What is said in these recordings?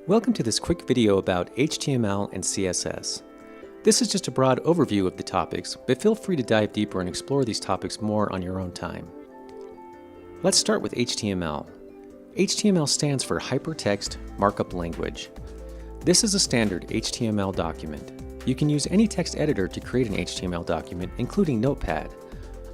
Welcome to this quick video about HTML and CSS. This is just a broad overview of the topics, but feel free to dive deeper and explore these topics more on your own time. Let's start with HTML. HTML stands for Hypertext Markup Language. This is a standard HTML document. You can use any text editor to create an HTML document, including Notepad.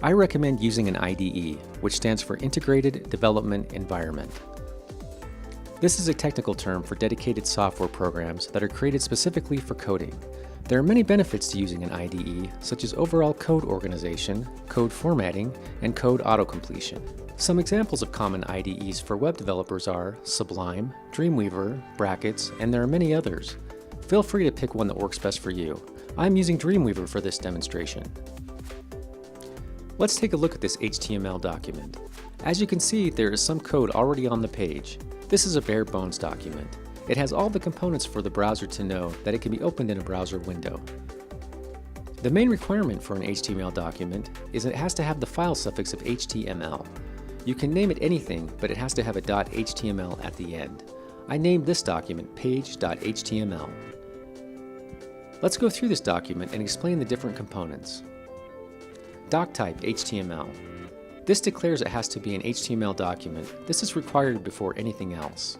I recommend using an IDE, which stands for Integrated Development Environment. This is a technical term for dedicated software programs that are created specifically for coding. There are many benefits to using an IDE, such as overall code organization, code formatting, and code autocompletion. Some examples of common IDEs for web developers are Sublime, Dreamweaver, Brackets, and there are many others. Feel free to pick one that works best for you. I'm using Dreamweaver for this demonstration. Let's take a look at this HTML document. As you can see, there is some code already on the page. This is a bare bones document. It has all the components for the browser to know that it can be opened in a browser window. The main requirement for an HTML document is it has to have the file suffix of HTML. You can name it anything, but it has to have a .html at the end. I named this document page.html. Let's go through this document and explain the different components. Doc type HTML. This declares it has to be an HTML document. This is required before anything else.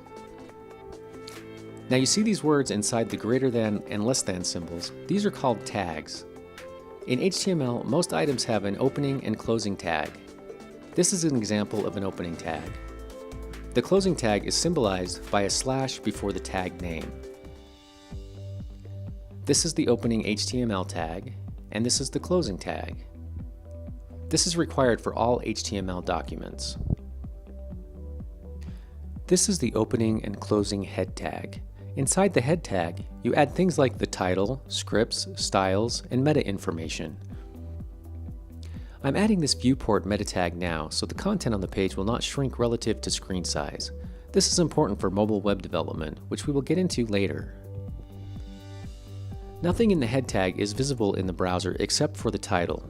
Now you see these words inside the greater than and less than symbols. These are called tags. In HTML, most items have an opening and closing tag. This is an example of an opening tag. The closing tag is symbolized by a slash before the tag name. This is the opening HTML tag, and this is the closing tag. This is required for all HTML documents. This is the opening and closing head tag. Inside the head tag, you add things like the title, scripts, styles, and meta information. I'm adding this viewport meta tag now, so the content on the page will not shrink relative to screen size. This is important for mobile web development, which we will get into later. Nothing in the head tag is visible in the browser except for the title.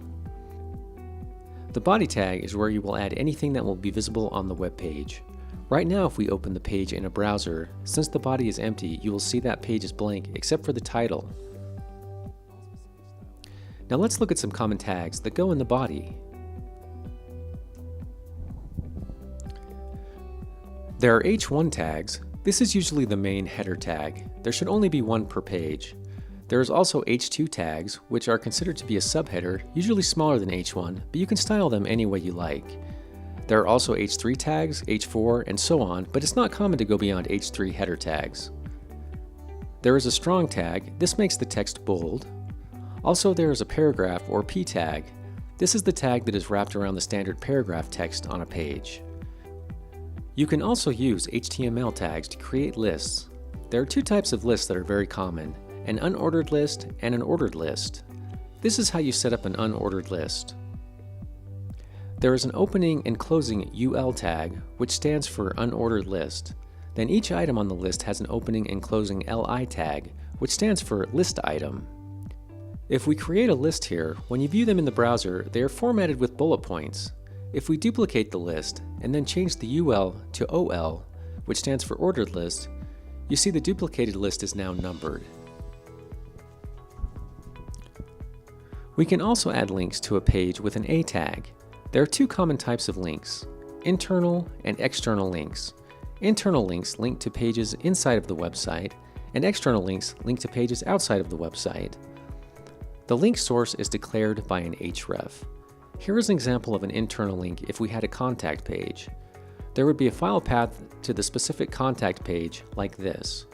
The body tag is where you will add anything that will be visible on the web page. Right now, if we open the page in a browser, since the body is empty, you will see that page is blank except for the title. Now let's look at some common tags that go in the body. There are H1 tags. This is usually the main header tag. There should only be one per page. There is also H2 tags, which are considered to be a subheader, usually smaller than H1, but you can style them any way you like. There are also H3 tags, H4, and so on, but it's not common to go beyond H3 header tags. There is a strong tag. This makes the text bold. Also, there is a paragraph or P tag. This is the tag that is wrapped around the standard paragraph text on a page. You can also use HTML tags to create lists. There are two types of lists that are very common, an unordered list and an ordered list. This is how you set up an unordered list. There is an opening and closing UL tag, which stands for unordered list. Then each item on the list has an opening and closing LI tag, which stands for list item. If we create a list here, when you view them in the browser, they are formatted with bullet points. If we duplicate the list and then change the UL to OL, which stands for ordered list, you see the duplicated list is now numbered. We can also add links to a page with an A tag. There are two common types of links, internal and external links. Internal links link to pages inside of the website, and external links link to pages outside of the website. The link source is declared by an href. Here is an example of an internal link if we had a contact page. There would be a file path to the specific contact page like this.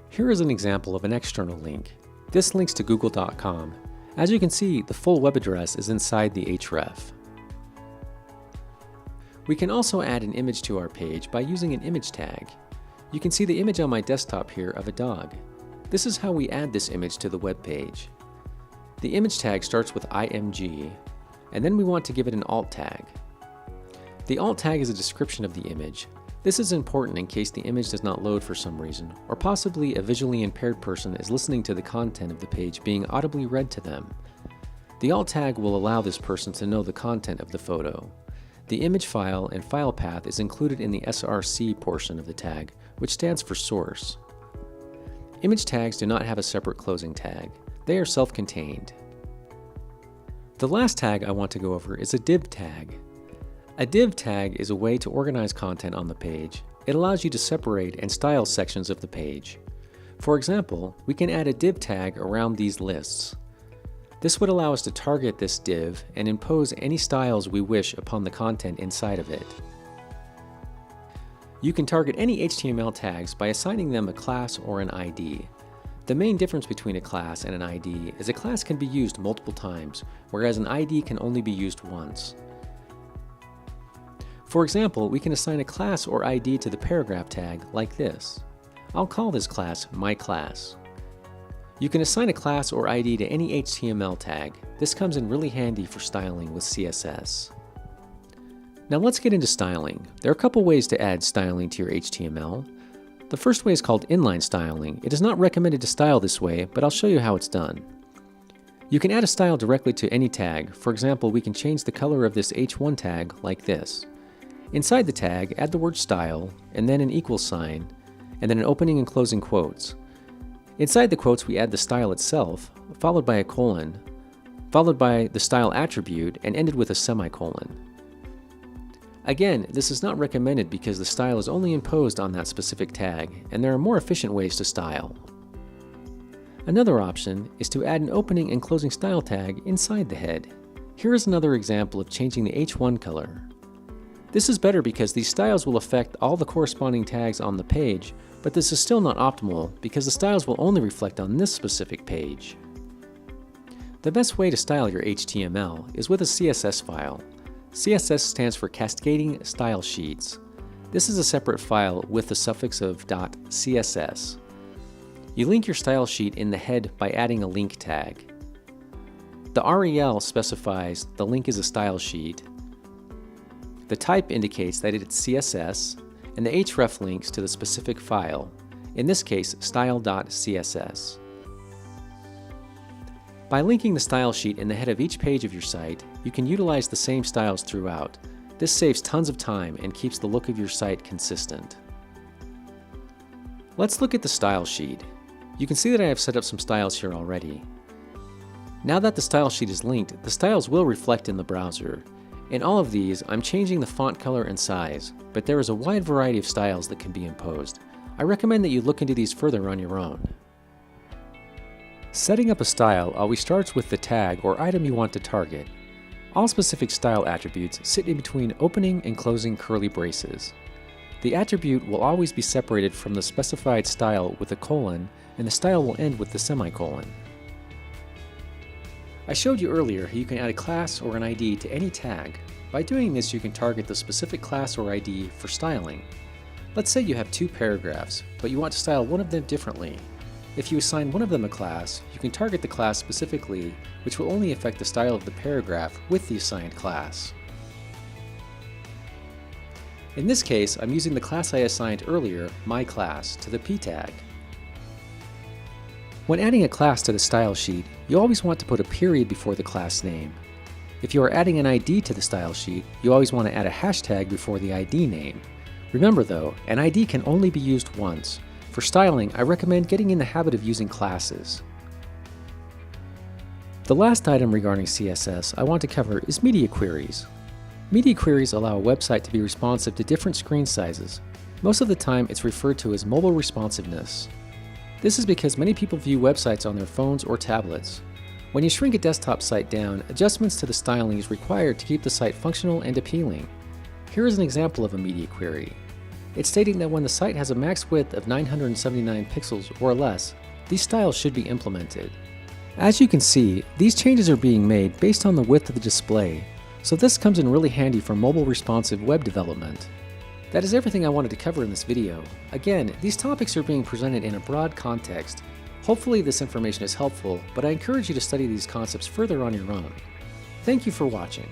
Here is an example of an external link. This links to google.com. As you can see, the full web address is inside the href. We can also add an image to our page by using an image tag. You can see the image on my desktop here of a dog. This is how we add this image to the web page. The image tag starts with img, and then we want to give it an alt tag. The alt tag is a description of the image. This is important in case the image does not load for some reason, or possibly a visually impaired person is listening to the content of the page being audibly read to them. The alt tag will allow this person to know the content of the photo. The image file and file path is included in the src portion of the tag, which stands for source. Image tags do not have a separate closing tag. They are self-contained. The last tag I want to go over is a div tag. A div tag is a way to organize content on the page. It allows you to separate and style sections of the page. For example, we can add a div tag around these lists. This would allow us to target this div and impose any styles we wish upon the content inside of it. You can target any HTML tags by assigning them a class or an ID. The main difference between a class and an ID is a class can be used multiple times, whereas an ID can only be used once. For example, we can assign a class or ID to the paragraph tag like this. I'll call this class myClass. You can assign a class or ID to any HTML tag. This comes in really handy for styling with CSS. Now let's get into styling. There are a couple ways to add styling to your HTML. The first way is called inline styling. It is not recommended to style this way, but I'll show you how it's done. You can add a style directly to any tag. For example, we can change the color of this H1 tag like this. Inside the tag, add the word style, and then an equal sign, and then an opening and closing quotes. Inside the quotes, we add the style itself, followed by a colon, followed by the style attribute, and ended with a semicolon. Again, this is not recommended because the style is only imposed on that specific tag, and there are more efficient ways to style. Another option is to add an opening and closing style tag inside the head. Here is another example of changing the H1 color. This is better because these styles will affect all the corresponding tags on the page, but this is still not optimal because the styles will only reflect on this specific page. The best way to style your HTML is with a CSS file. CSS stands for Cascading Style Sheets. This is a separate file with the suffix of .css. You link your style sheet in the head by adding a link tag. The rel specifies the link is a style sheet. The type indicates that it's CSS, and the href links to the specific file, in this case style.css. By linking the style sheet in the head of each page of your site, you can utilize the same styles throughout. This saves tons of time and keeps the look of your site consistent. Let's look at the style sheet. You can see that I have set up some styles here already. Now that the style sheet is linked, the styles will reflect in the browser. In all of these, I'm changing the font color and size, but there is a wide variety of styles that can be imposed. I recommend that you look into these further on your own. Setting up a style always starts with the tag or item you want to target. All specific style attributes sit in between opening and closing curly braces. The attribute will always be separated from the specified style with a colon, and the style will end with the semicolon. I showed you earlier how you can add a class or an ID to any tag. By doing this, you can target the specific class or ID for styling. Let's say you have two paragraphs, but you want to style one of them differently. If you assign one of them a class, you can target the class specifically, which will only affect the style of the paragraph with the assigned class. In this case, I'm using the class I assigned earlier, myClass, to the p tag. When adding a class to the style sheet, you always want to put a period before the class name. If you are adding an ID to the style sheet, you always want to add a hashtag before the ID name. Remember though, an ID can only be used once. For styling, I recommend getting in the habit of using classes. The last item regarding CSS I want to cover is media queries. Media queries allow a website to be responsive to different screen sizes. Most of the time, it's referred to as mobile responsiveness. This is because many people view websites on their phones or tablets. When you shrink a desktop site down, adjustments to the styling is required to keep the site functional and appealing. Here is an example of a media query. It's stating that when the site has a max width of 979 pixels or less, these styles should be implemented. As you can see, these changes are being made based on the width of the display, so this comes in really handy for mobile responsive web development. That is everything I wanted to cover in this video. Again, these topics are being presented in a broad context. Hopefully this information is helpful, but I encourage you to study these concepts further on your own. Thank you for watching.